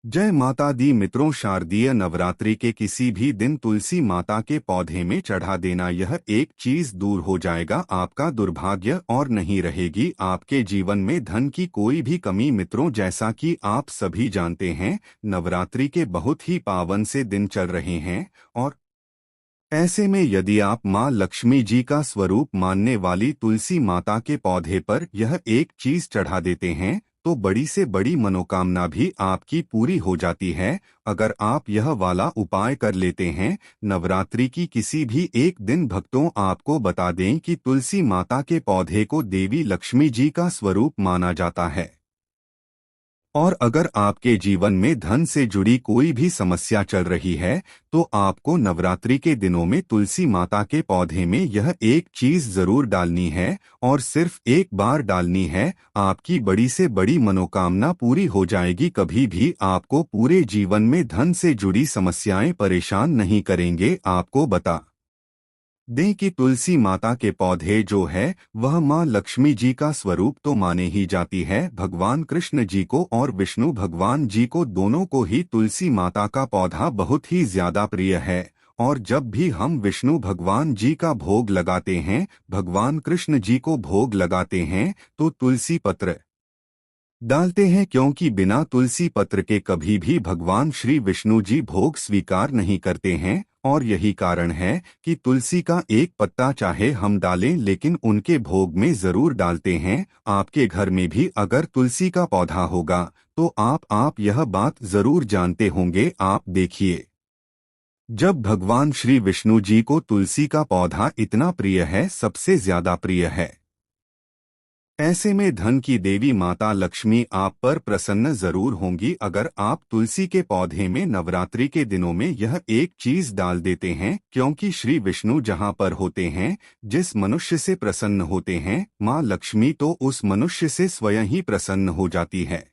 जय माता दी मित्रों, शारदीय नवरात्रि के किसी भी दिन तुलसी माता के पौधे में चढ़ा देना, यह एक चीज दूर हो जाएगा आपका दुर्भाग्य और नहीं रहेगी आपके जीवन में धन की कोई भी कमी। मित्रों, जैसा कि आप सभी जानते हैं, नवरात्रि के बहुत ही पावन से दिन चल रहे हैं और ऐसे में यदि आप माँ लक्ष्मी जी का स्वरूप मानने वाली तुलसी माता के पौधे पर यह एक चीज चढ़ा देते हैं तो बड़ी से बड़ी मनोकामना भी आपकी पूरी हो जाती है। अगर आप यह वाला उपाय कर लेते हैं नवरात्रि की किसी भी एक दिन, भक्तों आपको बता दें कि तुलसी माता के पौधे को देवी लक्ष्मी जी का स्वरूप माना जाता है। और अगर आपके जीवन में धन से जुड़ी कोई भी समस्या चल रही है तो आपको नवरात्रि के दिनों में तुलसी माता के पौधे में यह एक चीज जरूर डालनी है और सिर्फ एक बार डालनी है। आपकी बड़ी से बड़ी मनोकामना पूरी हो जाएगी। कभी भी आपको पूरे जीवन में धन से जुड़ी समस्याएं परेशान नहीं करेंगे। आपको बता दें कि तुलसी माता के पौधे जो है वह माँ लक्ष्मी जी का स्वरूप तो माने ही जाती है। भगवान कृष्ण जी को और विष्णु भगवान जी को दोनों को ही तुलसी माता का पौधा बहुत ही ज्यादा प्रिय है। और जब भी हम विष्णु भगवान जी का भोग लगाते हैं, भगवान कृष्ण जी को भोग लगाते हैं तो तुलसी पत्र डालते हैं, क्योंकि बिना तुलसी पत्र के कभी भी भगवान श्री विष्णु जी भोग स्वीकार नहीं करते हैं। और यही कारण है कि तुलसी का एक पत्ता चाहे हम डालें लेकिन उनके भोग में जरूर डालते हैं। आपके घर में भी अगर तुलसी का पौधा होगा तो आप यह बात जरूर जानते होंगे। आप देखिए, जब भगवान श्री विष्णु जी को तुलसी का पौधा इतना प्रिय है, सबसे ज्यादा प्रिय है, ऐसे में धन की देवी माता लक्ष्मी आप पर प्रसन्न जरूर होंगी। अगर आप तुलसी के पौधे में नवरात्रि के दिनों में यह एक चीज डाल देते हैं, क्योंकि श्री विष्णु जहां पर होते हैं, जिस मनुष्य से प्रसन्न होते हैं, माँ लक्ष्मी तो उस मनुष्य से स्वयं ही प्रसन्न हो जाती है।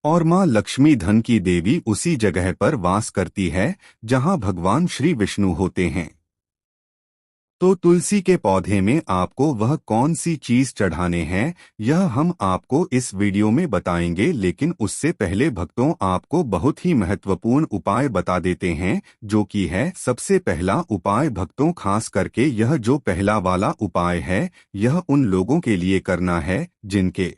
और माँ लक्ष्मी धन की देवी उसी जगह पर वास करती है जहां भगवान श्री विष्णु होते हैं। तो तुलसी के पौधे में आपको वह कौन सी चीज चढ़ाने हैं, यह हम आपको इस वीडियो में बताएंगे। लेकिन उससे पहले भक्तों आपको बहुत ही महत्वपूर्ण उपाय बता देते हैं, जो कि है सबसे पहला उपाय। भक्तों खास करके यह जो पहला वाला उपाय है, यह उन लोगों के लिए करना है जिनके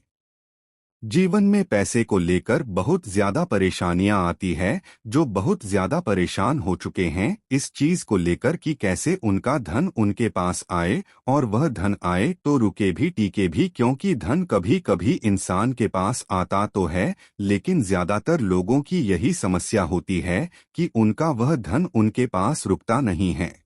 जीवन में पैसे को लेकर बहुत ज्यादा परेशानियां आती है, जो बहुत ज्यादा परेशान हो चुके हैं इस चीज को लेकर कि कैसे उनका धन उनके पास आए, और वह धन आए तो रुके भी टिके भी। क्योंकि धन कभी कभी इंसान के पास आता तो है, लेकिन ज्यादातर लोगों की यही समस्या होती है कि उनका वह धन उनके पास रुकता नहीं है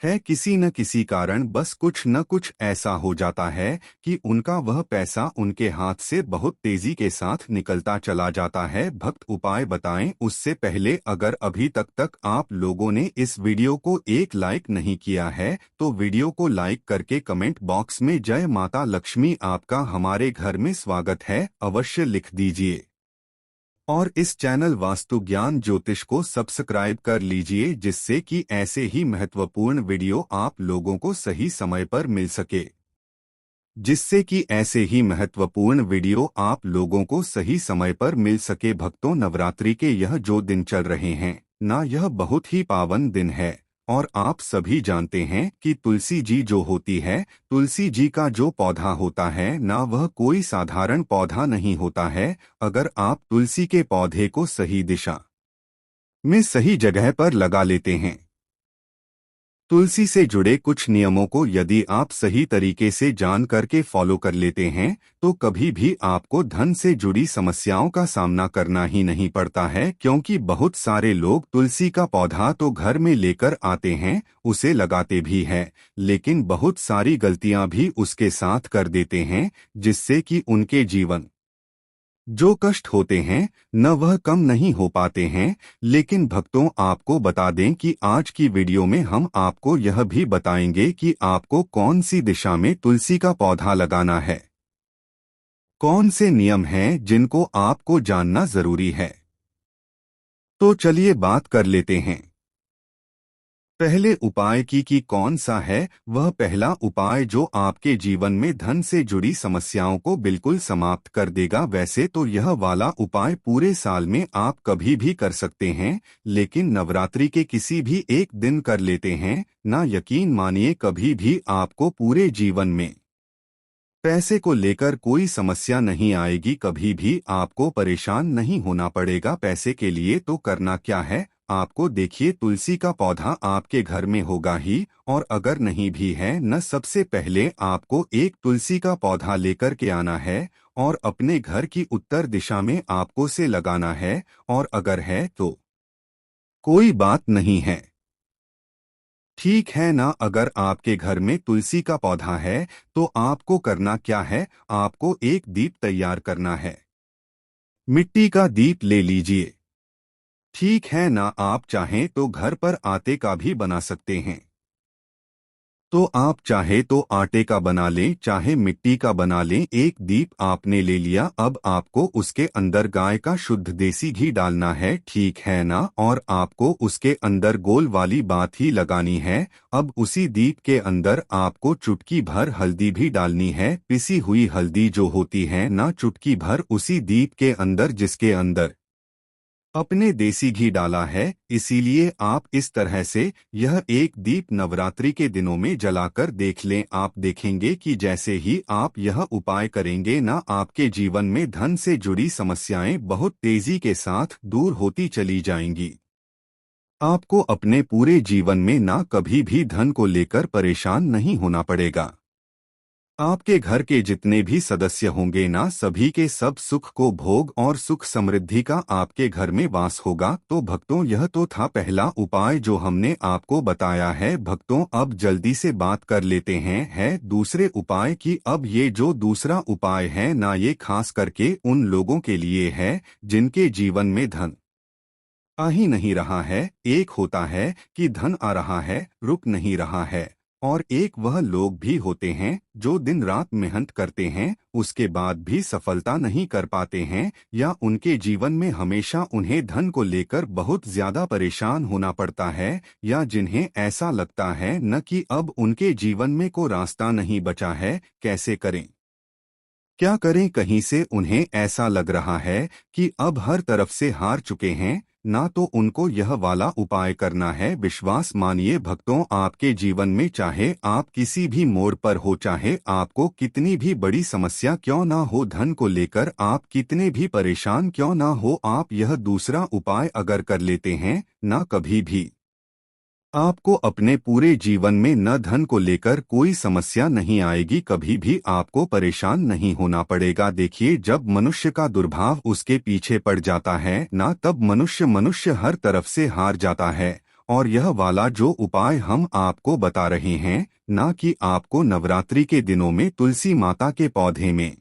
किसी न किसी कारण बस कुछ न कुछ ऐसा हो जाता है कि उनका वह पैसा उनके हाथ से बहुत तेजी के साथ निकलता चला जाता है। भक्त उपाय बताएं उससे पहले अगर अभी तक आप लोगों ने इस वीडियो को एक लाइक नहीं किया है तो वीडियो को लाइक करके कमेंट बॉक्स में जय माता लक्ष्मी आपका हमारे घर में स्वागत है अवश्य लिख दीजिए। और इस चैनल वास्तु ज्ञान ज्योतिष को सब्सक्राइब कर लीजिए, जिससे कि ऐसे ही महत्वपूर्ण वीडियो आप लोगों को सही समय पर मिल सके, जिससे कि ऐसे ही महत्वपूर्ण वीडियो आप लोगों को सही समय पर मिल सके। भक्तों, नवरात्रि के यह जो दिन चल रहे हैं ना, यह बहुत ही पावन दिन है। और आप सभी जानते हैं कि तुलसी जी जो होती है, तुलसी जी का जो पौधा होता है ना, वह कोई साधारण पौधा नहीं होता है। अगर आप तुलसी के पौधे को सही दिशा में सही जगह पर लगा लेते हैं, तुलसी से जुड़े कुछ नियमों को यदि आप सही तरीके से जान करके फॉलो कर लेते हैं तो कभी भी आपको धन से जुड़ी समस्याओं का सामना करना ही नहीं पड़ता है। क्योंकि बहुत सारे लोग तुलसी का पौधा तो घर में लेकर आते हैं, उसे लगाते भी हैं, लेकिन बहुत सारी गलतियां भी उसके साथ कर देते हैं, जिससे कि उनके जीवन जो कष्ट होते हैं न वह कम नहीं हो पाते हैं। लेकिन भक्तों आपको बता दें कि आज की वीडियो में हम आपको यह भी बताएंगे कि आपको कौन सी दिशा में तुलसी का पौधा लगाना है, कौन से नियम हैं जिनको आपको जानना जरूरी है। तो चलिए बात कर लेते हैं। पहले उपाय की कौन सा है? वह पहला उपाय जो आपके जीवन में धन से जुड़ी समस्याओं को बिल्कुल समाप्त कर देगा। वैसे तो यह वाला उपाय पूरे साल में आप कभी भी कर सकते हैं, लेकिन नवरात्रि के किसी भी एक दिन कर लेते हैं ना, यकीन मानिए कभी भी आपको पूरे जीवन में पैसे को लेकर कोई समस्या नहीं आएगी, कभी भी आपको परेशान नहीं होना पड़ेगा। पैसे के लिए तो करना क्या है, आपको देखिए तुलसी का पौधा आपके घर में होगा ही, और अगर नहीं भी है न, सबसे पहले आपको एक तुलसी का पौधा लेकर के आना है और अपने घर की उत्तर दिशा में आपको से लगाना है, और अगर है तो कोई बात नहीं है, ठीक है ना। अगर आपके घर में तुलसी का पौधा है तो आपको करना क्या है, आपको एक दीप तैयार करना है। मिट्टी का दीप ले लीजिए, ठीक है ना। आप चाहें तो घर पर आटे का भी बना सकते हैं, तो आप चाहे तो आटे का बना लें, चाहे मिट्टी का बना लें। एक दीप आपने ले लिया, अब आपको उसके अंदर गाय का शुद्ध देसी घी डालना है, ठीक है ना, और आपको उसके अंदर गोल वाली बात ही लगानी है। अब उसी दीप के अंदर आपको चुटकी भर हल्दी भी डालनी है, पिसी हुई हल्दी जो होती है ना, चुटकी भर उसी दीप के अंदर, जिसके अंदर अपने देसी घी डाला है। इसीलिए आप इस तरह से यह एक दीप नवरात्रि के दिनों में जलाकर देख लें। आप देखेंगे कि जैसे ही आप यह उपाय करेंगे ना, आपके जीवन में धन से जुड़ी समस्याएं बहुत तेजी के साथ दूर होती चली जाएंगी। आपको अपने पूरे जीवन में ना कभी भी धन को लेकर परेशान नहीं होना पड़ेगा। आपके घर के जितने भी सदस्य होंगे ना, सभी के सब सुख को भोग और सुख समृद्धि का आपके घर में वास होगा। तो भक्तों, यह तो था पहला उपाय जो हमने आपको बताया है। भक्तों, अब जल्दी से बात कर लेते हैं है दूसरे उपाय की। अब ये जो दूसरा उपाय है ना, ये खास करके उन लोगों के लिए है जिनके जीवन में धन आ ही नहीं रहा है। एक होता है कि धन आ रहा है, रुक नहीं रहा है, और एक वह लोग भी होते हैं जो दिन रात मेहनत करते हैं, उसके बाद भी सफलता नहीं कर पाते हैं, या उनके जीवन में हमेशा उन्हें धन को लेकर बहुत ज्यादा परेशान होना पड़ता है, या जिन्हें ऐसा लगता है न कि अब उनके जीवन में कोई रास्ता नहीं बचा है। कैसे करें, क्या करें? कहीं से उन्हें ऐसा लग रहा है कि अब हर तरफ से हार चुके हैं ना, तो उनको यह वाला उपाय करना है। विश्वास मानिए भक्तों, आपके जीवन में चाहे आप किसी भी मोड़ पर हो, चाहे आपको कितनी भी बड़ी समस्या क्यों ना हो, धन को लेकर आप कितने भी परेशान क्यों ना हो, आप यह दूसरा उपाय अगर कर लेते हैं ना, कभी भी आपको अपने पूरे जीवन में न धन को लेकर कोई समस्या नहीं आएगी, कभी भी आपको परेशान नहीं होना पड़ेगा। देखिए, जब मनुष्य का दुर्भाव उसके पीछे पड़ जाता है ना, तब मनुष्य हर तरफ से हार जाता है। और यह वाला जो उपाय हम आपको बता रहे हैं ना, कि आपको नवरात्रि के दिनों में तुलसी माता के पौधे में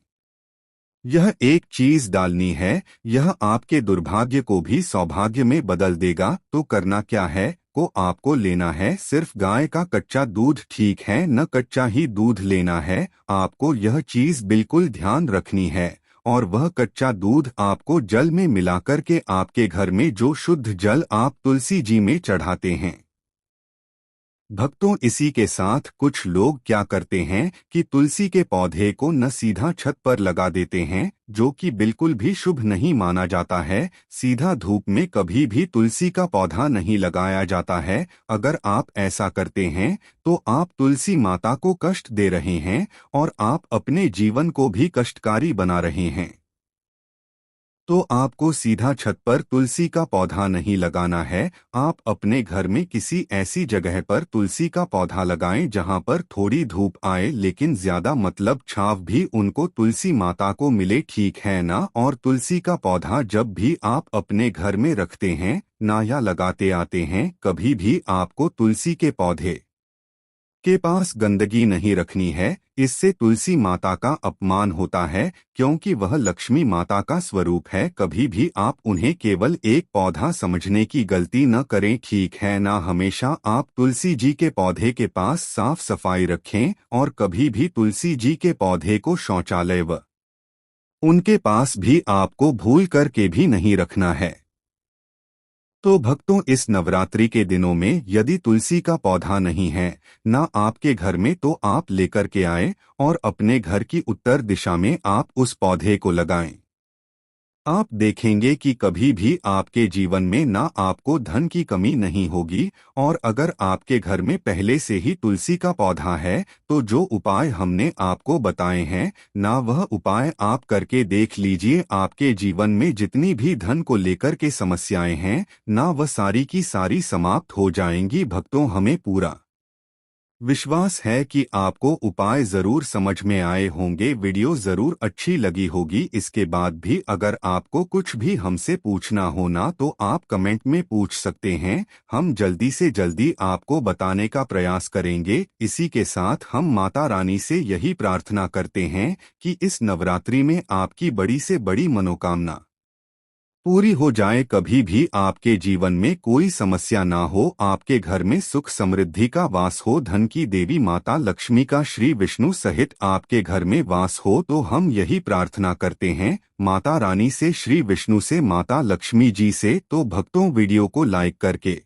यह एक चीज डालनी है, यह आपके दुर्भाग्य को भी सौभाग्य में बदल देगा। तो करना क्या है, को आपको लेना है सिर्फ गाय का कच्चा दूध, ठीक है न, कच्चा ही दूध लेना है। आपको यह चीज बिल्कुल ध्यान रखनी है, और वह कच्चा दूध आपको जल में मिलाकर के आपके घर में जो शुद्ध जल आप तुलसी जी में चढ़ाते हैं। भक्तों, इसी के साथ कुछ लोग क्या करते हैं कि तुलसी के पौधे को न सीधा छत पर लगा देते हैं, जो कि बिल्कुल भी शुभ नहीं माना जाता है। सीधा धूप में कभी भी तुलसी का पौधा नहीं लगाया जाता है। अगर आप ऐसा करते हैं तो आप तुलसी माता को कष्ट दे रहे हैं, और आप अपने जीवन को भी कष्टकारी बना रहे हैं। तो आपको सीधा छत पर तुलसी का पौधा नहीं लगाना है। आप अपने घर में किसी ऐसी जगह पर तुलसी का पौधा लगाएं जहां पर थोड़ी धूप आए, लेकिन ज्यादा मतलब छांव भी उनको तुलसी माता को मिले, ठीक है ना। और तुलसी का पौधा जब भी आप अपने घर में रखते हैं ना, या लगाते आते हैं, कभी भी आपको तुलसी के पौधे के पास गंदगी नहीं रखनी है। इससे तुलसी माता का अपमान होता है, क्योंकि वह लक्ष्मी माता का स्वरूप है। कभी भी आप उन्हें केवल एक पौधा समझने की गलती न करें, ठीक है ना। हमेशा आप तुलसी जी के पौधे के पास साफ सफाई रखें, और कभी भी तुलसी जी के पौधे को शौचालय व उनके पास भी आपको भूल करके भी नहीं रखना है। तो भक्तों, इस नवरात्रि के दिनों में यदि तुलसी का पौधा नहीं है ना आपके घर में, तो आप लेकर के आए और अपने घर की उत्तर दिशा में आप उस पौधे को लगाएं। आप देखेंगे कि कभी भी आपके जीवन में ना आपको धन की कमी नहीं होगी। और अगर आपके घर में पहले से ही तुलसी का पौधा है, तो जो उपाय हमने आपको बताए हैं ना, वह उपाय आप करके देख लीजिए। आपके जीवन में जितनी भी धन को लेकर के समस्याएं हैं ना, वह सारी की सारी समाप्त हो जाएंगी। भक्तों, हमें पूरा विश्वास है कि आपको उपाय जरूर समझ में आए होंगे, वीडियो जरूर अच्छी लगी होगी। इसके बाद भी अगर आपको कुछ भी हमसे पूछना हो ना, तो आप कमेंट में पूछ सकते हैं। हम जल्दी से जल्दी आपको बताने का प्रयास करेंगे। इसी के साथ हम माता रानी से यही प्रार्थना करते हैं कि इस नवरात्रि में आपकी बड़ी से बड़ी मनोकामना पूरी हो जाए। कभी भी आपके जीवन में कोई समस्या ना हो, आपके घर में सुख समृद्धि का वास हो, धन की देवी माता लक्ष्मी का श्री विष्णु सहित आपके घर में वास हो। तो हम यही प्रार्थना करते हैं माता रानी से, श्री विष्णु से, माता लक्ष्मी जी से। तो भक्तों, वीडियो को लाइक करके